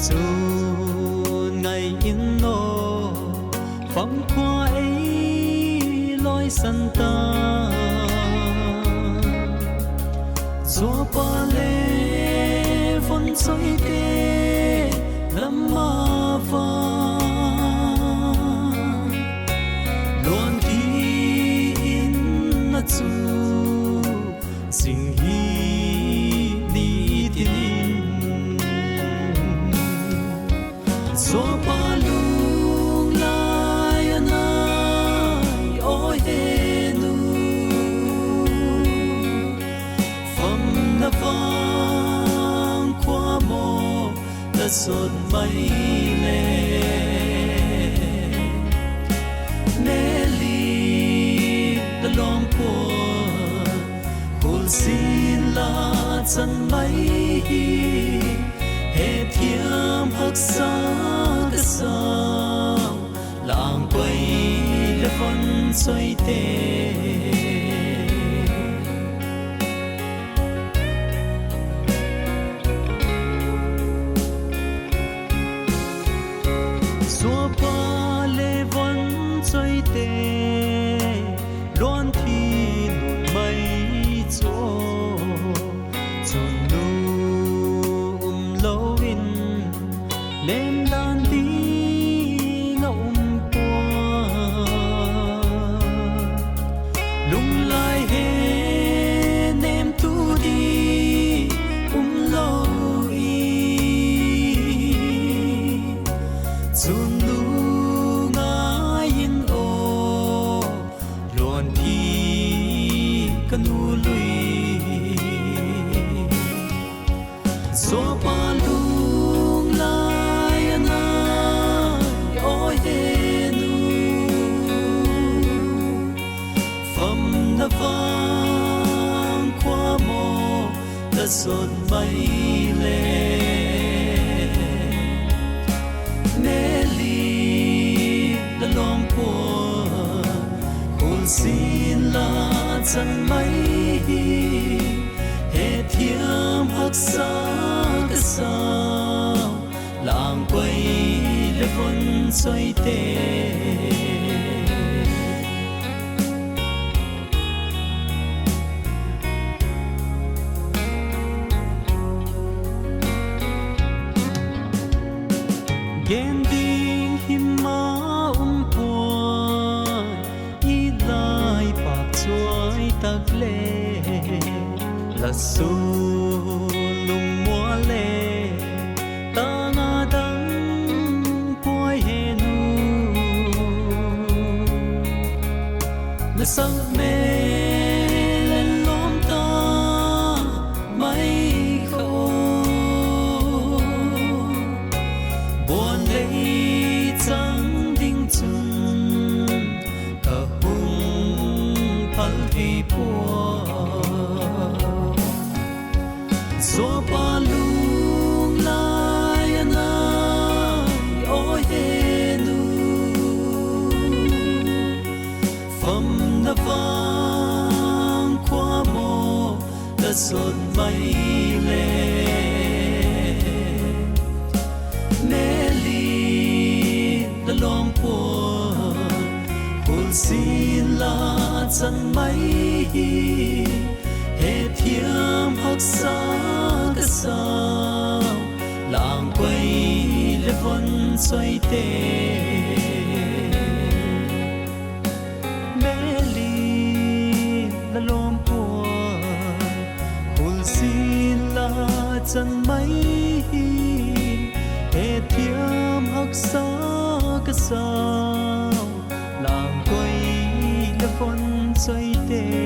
chun ngày in nô phóng qua ấy lối sân ta gió pa lê vốn soi tê lâm ma va luôn đi in na chu sing hi đi tin gió pa lung lai anai oi he nu phẩm na vang qua mô ta sốt mây lê nê li ta lom qua hul xin la chân mây hệ thiam hắc sa cái sao làng quay là phân xoay tê xua pa lê vẫn xoay tê loan thi nụ mây chỗ chôn nu lâu in lên đàn đi ngậu qua lung lai he nem tu đi lâu y chôn nu ngài in ô loan thi canu lui gió pa lung lai anai oi he nu phẩm na vang qua mô ta sốt mây lê nê li ta lom qua hul xin la chân mây hệ thiam hắc sa cái sao làng quay lê vốn xoay tê gen ding him ma puan i lai bạc chuối tắc lê là su lung mua lê ta nga đắng quay hè nu là sắc mê lên lom ta mấy khâu buồn lấy trắng đinh chun cả hung phal hi bùa gió pa lung lai anai oi he nu phẩm na vang qua mô ta sốt mây lê nê li ta lom qua hul xin la chân mây hệ thiam hắc sa cái sao làng quay lê vốn xoay tê nê li la lom qua hul xin la chân mây hệ thiam hắc sa cái sao làng quay lê vốn xoay tê